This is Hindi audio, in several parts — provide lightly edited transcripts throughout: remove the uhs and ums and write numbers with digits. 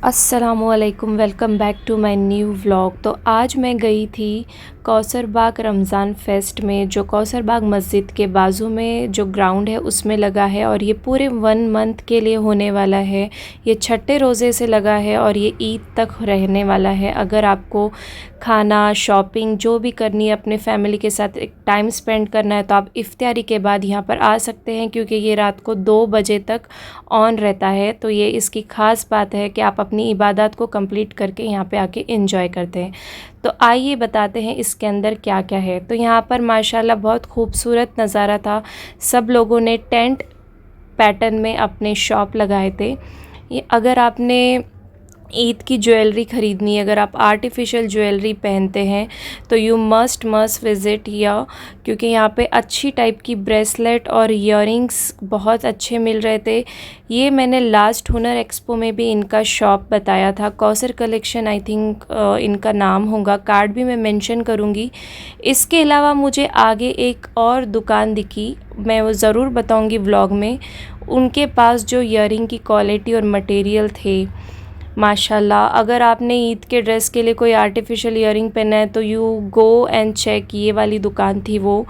अस्सलामुअलैकुम, welcome back to my new vlog. तो आज मैं गई थी कौसर बाग रमज़ान फेस्ट में, जो कौसर बाग मस्जिद के बाजू में जो ग्राउंड है उसमें लगा है और ये पूरे 1 मंथ के लिए होने वाला है। ये छठे रोज़े से लगा है और ये ईद तक रहने वाला है। अगर आपको खाना, शॉपिंग जो भी करनी है, अपने फैमिली के साथ एक टाइम स्पेंड करना है, तो आप इफ्तारी के बाद यहाँ पर आ सकते हैं, क्योंकि ये रात को 2 बजे तक ऑन रहता है। तो ये इसकी ख़ास बात है कि आप अपनी इबादत को कंप्लीट करके यहाँ पे आके एंजॉय करते हैं। तो आइए बताते हैं इसके अंदर क्या क्या है। तो यहाँ पर माशाल्लाह बहुत खूबसूरत नज़ारा था। सब लोगों ने टेंट पैटर्न में अपने शॉप लगाए थे। ये अगर आपने ईद की ज्वेलरी ख़रीदनी है, अगर आप आर्टिफिशियल ज्वेलरी पहनते हैं, तो यू मस्ट विज़िट हियर, क्योंकि यहाँ पे अच्छी टाइप की ब्रेसलेट और इयररिंग्स बहुत अच्छे मिल रहे थे। ये मैंने लास्ट हुनर एक्सपो में भी इनका शॉप बताया था, कौसर कलेक्शन आई थिंक इनका नाम होगा। कार्ड भी मैं मेंशन करूँगी। इसके अलावा मुझे आगे एक और दुकान दिखी, मैं वो ज़रूर बताऊँगी व्लॉग में। उनके पास जो इयररिंग की क्वालिटी और मटेरियल थे माशाल्लाह, अगर आपने ईद के ड्रेस के लिए कोई आर्टिफिशियल इयररिंग पहना है तो यू गो एंड चेक। ये वाली दुकान थी वो।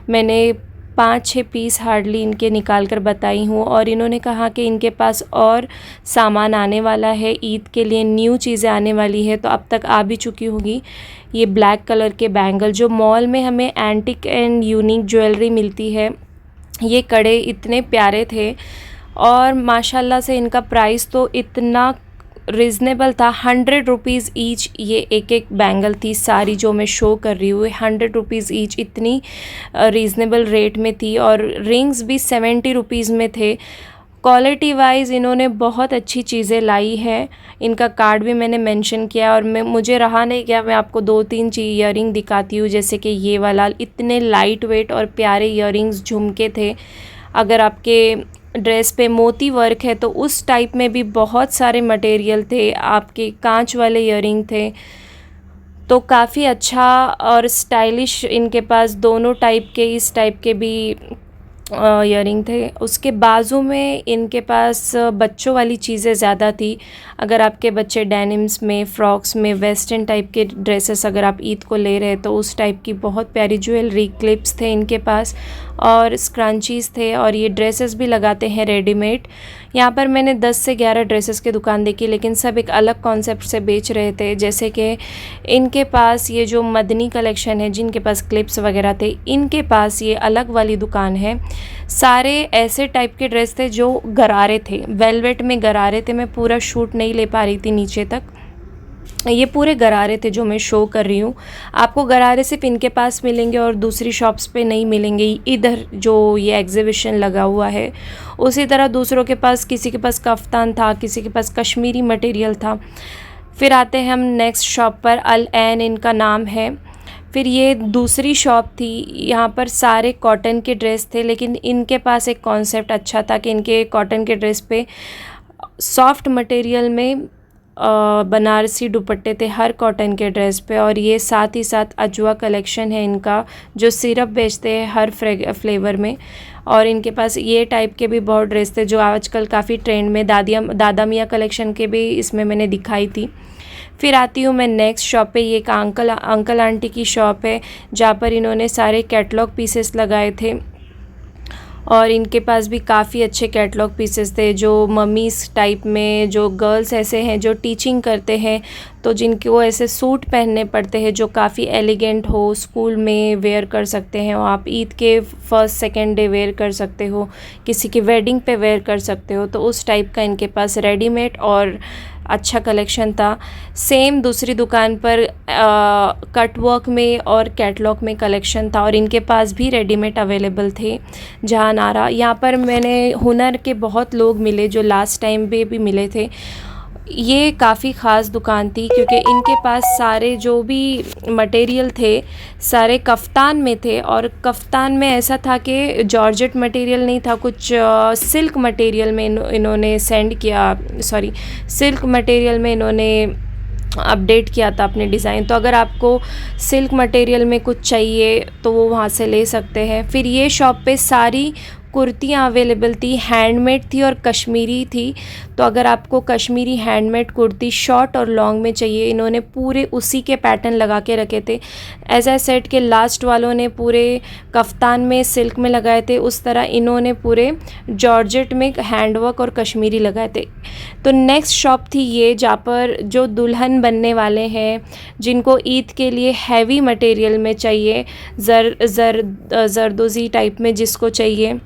मैंने 5-6 पीस हार्डली इनके निकाल कर बताई हूँ और इन्होंने कहा कि इनके पास और सामान आने वाला है, ईद के लिए न्यू चीज़ें आने वाली है, तो अब तक आ भी चुकी होगी। ये ब्लैक कलर के बैंगल, जो मॉल में हमें एंटिक एंड यूनिक ज्वेलरी मिलती है, ये कड़े इतने प्यारे थे और माशाल्लाह से इनका प्राइस तो इतना रिज़नेबल था। 100 रुपीज़ ईच ये एक बैंगल थी। सारी जो मैं शो कर रही हूँ 100 रुपीज़ ईच, इतनी रीज़नेबल रेट में थी। और रिंग्स भी 70 रुपीज़ में थे। क्वालिटी वाइज इन्होंने बहुत अच्छी चीज़ें लाई है। इनका कार्ड भी मैंने मेंशन किया और मुझे रहा नहीं गया, मैं आपको 2-3 इयररिंग दिखाती हूँ। जैसे कि ये वाला, इतने लाइट वेट और प्यारे इयररिंग्स, झुमके थे। अगर आपके ड्रेस पे मोती वर्क है तो उस टाइप में भी बहुत सारे मटेरियल थे। आपके कांच वाले इयररिंग थे, तो काफ़ी अच्छा और स्टाइलिश इनके पास दोनों टाइप के, इस टाइप के भी इयररिंग थे। उसके बाजू में इनके पास बच्चों वाली चीज़ें ज़्यादा थी। अगर आपके बच्चे डेनिम्स में, फ्रॉक्स में, वेस्टर्न टाइप के ड्रेसेस अगर आप ईद को ले रहे हैं, तो उस टाइप की बहुत प्यारी ज्वेलरी, क्लिप्स थे इनके पास और स्क्रंचीज़ थे। और ये ड्रेसेस भी लगाते हैं रेडीमेड। यहाँ पर मैंने 10 से 11 ड्रेसेस की दुकान देखी, लेकिन सब एक अलग कॉन्सेप्ट से बेच रहे थे। जैसे कि इनके पास ये जो मदनी कलेक्शन है, जिनके पास क्लिप्स वगैरह थे, इनके पास ये अलग वाली दुकान है। सारे ऐसे टाइप के ड्रेस थे जो गरारे थे, वेलवेट में गरारे थे। मैं पूरा शूट नहीं ले पा रही थी नीचे तक, ये पूरे गरारे थे जो मैं शो कर रही हूँ। आपको गरारे सिर्फ इनके पास मिलेंगे और दूसरी शॉप्स पे नहीं मिलेंगे। इधर जो ये एग्जीबिशन लगा हुआ है, उसी तरह दूसरों के पास, किसी के पास कफ्तान था, किसी के पास कश्मीरी मटेरियल था। फिर आते हैं हम नेक्स्ट शॉप पर, अल ऐन इनका नाम है। फिर ये दूसरी शॉप थी, यहाँ पर सारे कॉटन के ड्रेस थे, लेकिन इनके पास एक कॉन्सेप्ट अच्छा था कि इनके कॉटन के ड्रेस पे सॉफ्ट मटेरियल में बनारसी दुपट्टे थे हर कॉटन के ड्रेस पे। और ये साथ ही साथ अजवा कलेक्शन है इनका, जो सिरप बेचते हैं हर फ्लेवर में। और इनके पास ये टाइप के भी बहुत ड्रेस थे जो आजकल काफ़ी ट्रेंड में, दादा मियाँ कलेक्शन के भी इसमें मैंने दिखाई थी। फिर आती हूँ मैं नेक्स्ट शॉप पे। ये एक अंकल आंटी की शॉप है, जहाँ पर इन्होंने सारे कैटलॉग पीसेस लगाए थे और इनके पास भी काफ़ी अच्छे कैटलॉग पीसेस थे, जो मम्मीज़ टाइप में, जो गर्ल्स ऐसे हैं जो टीचिंग करते हैं, तो जिनको ऐसे सूट पहनने पड़ते हैं जो काफ़ी एलिगेंट हो, स्कूल में वेयर कर सकते हैं, और आप ईद के फर्स्ट सेकंड डे वेयर कर सकते हो, किसी की वेडिंग पे वेयर कर सकते हो। तो उस टाइप का इनके पास रेडीमेड और अच्छा कलेक्शन था। सेम दूसरी दुकान पर कट वर्क में और कैटलॉग में कलेक्शन था और इनके पास भी रेडीमेड अवेलेबल थे। जहाँ नारा, यहाँ पर मैंने हुनर के बहुत लोग मिले जो लास्ट टाइम पे भी मिले थे। ये काफ़ी ख़ास दुकान थी क्योंकि इनके पास सारे जो भी मटेरियल थे सारे कफ्तान में थे, और कफ्तान में ऐसा था कि जॉर्जेट मटेरियल नहीं था, कुछ सिल्क मटेरियल में इन्होंने सिल्क मटेरियल में इन्होंने अपडेट किया था अपने डिज़ाइन। तो अगर आपको सिल्क मटेरियल में कुछ चाहिए तो वो वहाँ से ले सकते हैं। फिर ये शॉप पे सारी कुर्तियाँ अवेलेबल थी, हैंडमेड थी और कश्मीरी थी। तो अगर आपको कश्मीरी हैंडमेड कुर्ती शॉर्ट और लॉन्ग में चाहिए, इन्होंने पूरे उसी के पैटर्न लगा के रखे थे। एज ए सेट के लास्ट वालों ने पूरे कफ्तान में सिल्क में लगाए थे, उस तरह इन्होंने पूरे जॉर्जेट में हैंडवर्क और कश्मीरी लगाए थे। तो नेक्स्ट शॉप थी ये, जहाँ पर जो दुल्हन बनने वाले हैं, जिनको ईद के लिए हैवी मटेरियल में चाहिए, जरदोज़ी टाइप में जिसको चाहिए,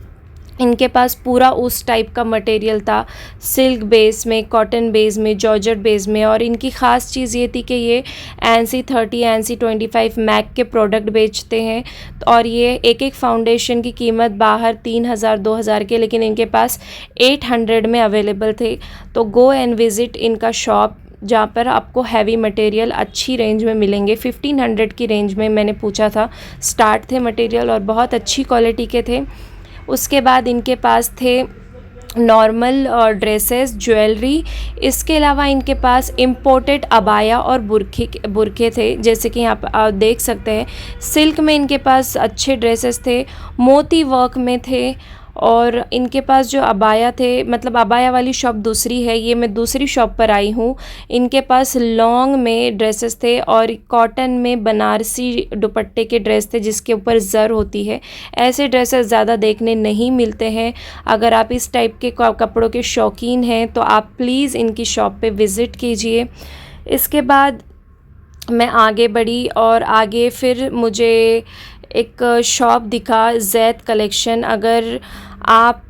इनके पास पूरा उस टाइप का मटेरियल था, सिल्क बेस में, कॉटन बेस में, जॉर्जेट बेस में। और इनकी ख़ास चीज़ ये थी कि ये एनसी 30, एनसी 25 मैक के प्रोडक्ट बेचते हैं। और ये एक एक फाउंडेशन की कीमत बाहर 3000 2000 के, लेकिन इनके पास 800 में अवेलेबल थे। तो गो एंड विज़िट इनका शॉप, जहाँ पर आपको हैवी मटेरियल अच्छी रेंज में मिलेंगे। 1500 की रेंज में मैंने पूछा था स्टार्ट थे मटेरियल, और बहुत अच्छी क्वालिटी के थे। उसके बाद इनके पास थे नॉर्मल ड्रेसेस, ज्वेलरी। इसके अलावा इनके पास इम्पोर्टेड अबाया और बुरखे थे, जैसे कि यहाँ पर आप देख सकते हैं। सिल्क में इनके पास अच्छे ड्रेसेस थे, मोती वर्क में थे। और इनके पास जो अबाया थे, मतलब अबाया वाली शॉप दूसरी है, ये मैं दूसरी शॉप पर आई हूँ। इनके पास लॉन्ग में ड्रेसेस थे और कॉटन में बनारसी दुपट्टे के ड्रेस थे जिसके ऊपर ज़र होती है। ऐसे ड्रेसेस ज़्यादा देखने नहीं मिलते हैं। अगर आप इस टाइप के कपड़ों के शौकीन हैं तो आप प्लीज़ इनकी शॉप पे विज़िट कीजिए। इसके बाद मैं आगे बढ़ी और आगे फिर मुझे एक शॉप दिखा, जैद कलेक्शन। अगर आप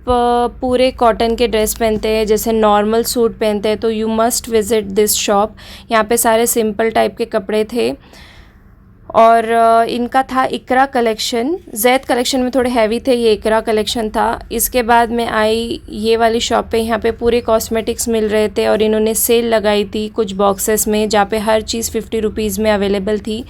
पूरे कॉटन के ड्रेस पहनते हैं, जैसे नॉर्मल सूट पहनते हैं, तो you must visit this shop. यहाँ पे सारे सिंपल टाइप के कपड़े थे। और इनका था इकरा कलेक्शन। जैद कलेक्शन में थोड़े हैवी थे, ये इकरा कलेक्शन था। इसके बाद मैं आई ये वाली शॉप पे, यहाँ पे पूरे कॉस्मेटिक्स मिल रहे थे और इन्होंने सेल लगाई थी कुछ बॉक्सेस में, जहाँ पे हर चीज़ 50 रुपीज़ में अवेलेबल थी।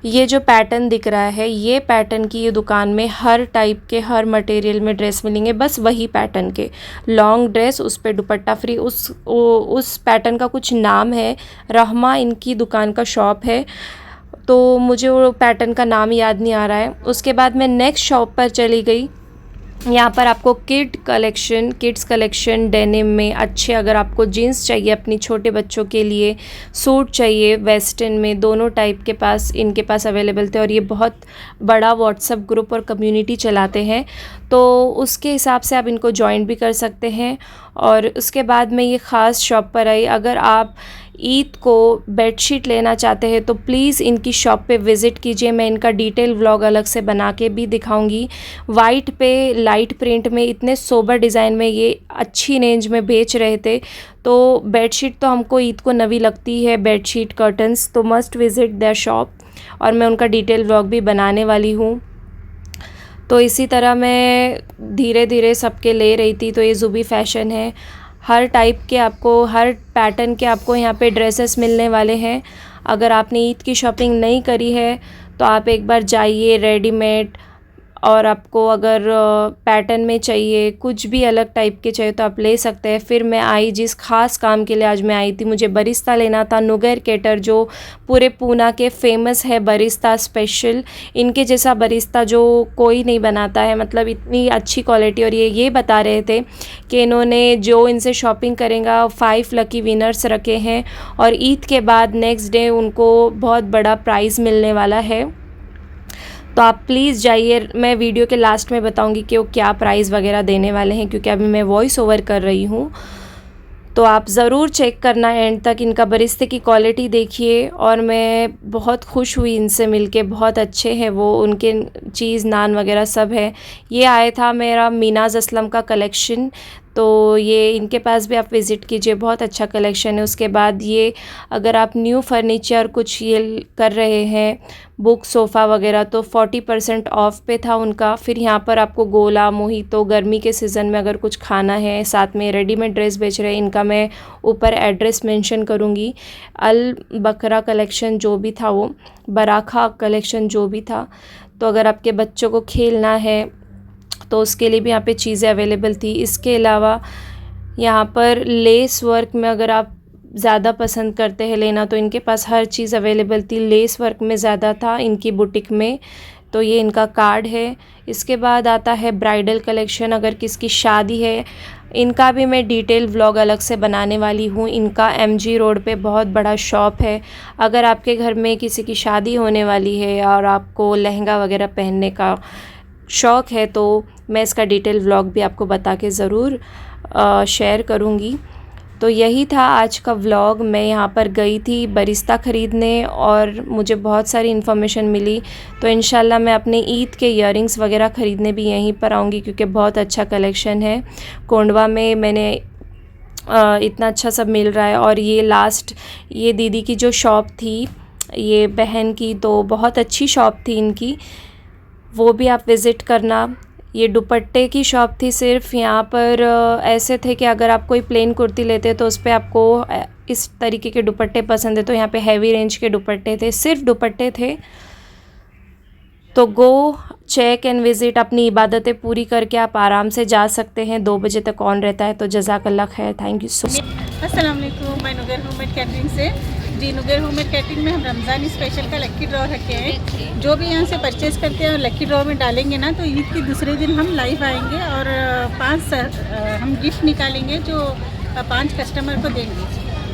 ये जो पैटर्न दिख रहा है, ये पैटर्न की ये दुकान में हर टाइप के, हर मटेरियल में ड्रेस मिलेंगे, बस वही पैटर्न के। लॉन्ग ड्रेस, उस पे दुपट्टा फ्री, उस पैटर्न का कुछ नाम है, रहमा इनकी दुकान का शॉप है, तो मुझे वो पैटर्न का नाम याद नहीं आ रहा है। उसके बाद मैं नेक्स्ट शॉप पर चली गई। यहाँ पर आपको किड्स कलेक्शन डेनिम में अच्छे, अगर आपको जीन्स चाहिए अपनी छोटे बच्चों के लिए, सूट चाहिए वेस्टर्न में, दोनों टाइप के पास इनके पास अवेलेबल थे। और ये बहुत बड़ा व्हाट्सएप ग्रुप और कम्युनिटी चलाते हैं, तो उसके हिसाब से आप इनको ज्वाइन भी कर सकते हैं। और उसके बाद मैं ये ख़ास शॉप पर आई। अगर आप ईद को बेडशीट लेना चाहते हैं तो प्लीज़ इनकी शॉप पे विज़िट कीजिए। मैं इनका डिटेल व्लॉग अलग से बना के भी दिखाऊंगी। वाइट पे लाइट प्रिंट में इतने सोबर डिज़ाइन में ये अच्छी रेंज में बेच रहे थे। तो बेडशीट तो हमको ईद को नवी लगती है, बेडशीट कर्टन्स, तो मस्ट विज़िट देयर शॉप। और मैं उनका डिटेल व्लॉग भी बनाने वाली हूँ। तो इसी तरह मैं धीरे धीरे सबके ले रही थी। तो ये ज़ुबी फैशन है, हर टाइप के आपको, हर पैटर्न के आपको यहाँ पे ड्रेसेस मिलने वाले हैं। अगर आपने ईद की शॉपिंग नहीं करी है तो आप एक बार जाइए रेडीमेड, और आपको अगर पैटर्न में चाहिए, कुछ भी अलग टाइप के चाहिए तो आप ले सकते हैं। फिर मैं आई जिस ख़ास काम के लिए आज मैं आई थी, मुझे बरिस्ता लेना था। नुगैर केटर जो पूरे पूना के फेमस है बरिस्ता स्पेशल, इनके जैसा बरिस्ता जो कोई नहीं बनाता है, मतलब इतनी अच्छी क्वालिटी। और ये बता रहे थे कि इन्होंने जो इनसे शॉपिंग करेगा 5 लकी विनर्स रखे हैं, और ईद के बाद नेक्स्ट डे उनको बहुत बड़ा प्राइज़ मिलने वाला है। तो आप प्लीज़ जाइए। मैं वीडियो के लास्ट में बताऊंगी कि वो क्या प्राइस वगैरह देने वाले हैं, क्योंकि अभी मैं वॉइस ओवर कर रही हूँ। तो आप ज़रूर चेक करना एंड तक, इनका बरिस्ते की क्वालिटी देखिए। और मैं बहुत खुश हुई इनसे मिलके, बहुत अच्छे हैं वो, उनके चीज़ नान वगैरह सब है। ये आया था मेरा मीनाज असलम का कलेक्शन, तो ये इनके पास भी आप विज़िट कीजिए, बहुत अच्छा कलेक्शन है। उसके बाद ये अगर आप न्यू फर्नीचर कुछ ये कर रहे हैं, बुक सोफ़ा वगैरह, तो 40% ऑफ पे था उनका। फिर यहाँ पर आपको गोला मोहितो, गर्मी के सीज़न में अगर कुछ खाना है, साथ में रेडीमेड ड्रेस बेच रहे हैं। इनका मैं ऊपर एड्रेस मेंशन करूँगी। अल बकरा कलेक्शन जो भी था, वो बराखा कलेक्शन जो भी था, तो अगर आपके बच्चों को खेलना है तो उसके लिए भी यहाँ पे चीज़ें अवेलेबल थी। इसके अलावा यहाँ पर लेस वर्क में अगर आप ज़्यादा पसंद करते हैं लेना, तो इनके पास हर चीज़ अवेलेबल थी। लेस वर्क में ज़्यादा था इनकी बुटीक में, तो ये इनका कार्ड है। इसके बाद आता है ब्राइडल कलेक्शन, अगर किसकी शादी है इनका भी मैं डिटेल व्लॉग अलग से बनाने वाली हूँ। इनका MG रोड पे बहुत बड़ा शॉप है। अगर आपके घर में किसी की शादी होने वाली है और आपको लहंगा वगैरह पहनने का शौक़ है तो मैं इसका डिटेल व्लॉग भी आपको बता के ज़रूर शेयर करूँगी। तो यही था आज का व्लॉग। मैं यहाँ पर गई थी बरिस्ता ख़रीदने और मुझे बहुत सारी इन्फॉर्मेशन मिली, तो इंशाल्लाह मैं अपने ईद के ईयरिंग्स वगैरह ख़रीदने भी यहीं पर आऊँगी क्योंकि बहुत अच्छा कलेक्शन है। कोंडवा में मैंने इतना अच्छा सब मिल रहा है। और ये दीदी की जो शॉप थी, ये बहन की, तो बहुत अच्छी शॉप थी इनकी, वो भी आप विज़िट करना। ये दुपट्टे की शॉप थी सिर्फ। यहाँ पर ऐसे थे कि अगर आप कोई प्लेन कुर्ती लेते तो उस पर आपको इस तरीके के दुपट्टे पसंद है, तो यहाँ पे हैवी रेंज के दुपट्टे थे, सिर्फ दुपट्टे थे। तो गो चेक एंड विज़िट, अपनी इबादतें पूरी करके आप आराम से जा सकते हैं। 2 बजे तक ऑन रहता है। तो जज़ाकल्लाह खैर, थैंक यू सो मच। अस्सलाम वालेकुम, मैं नुगर होममेड कैटरिंग से जी। नुगर होममेड कैटरिंग में हम रमज़ान स्पेशल का लक्की ड्रॉ रखे हैं। जो भी यहाँ से परचेज़ करते हैं और लक्की ड्रॉ में डालेंगे ना, तो ईद के दूसरे दिन हम लाइव आएंगे और 5 हम गिफ्ट निकालेंगे जो 5 कस्टमर को देंगे।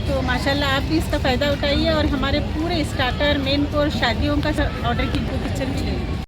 तो माशाल्लाह आप भी इसका फ़ायदा उठाइए और हमारे पूरे स्टार्टर, मेन कोर्स, शादियों का ऑर्डर की बुक चल भी लेंगे।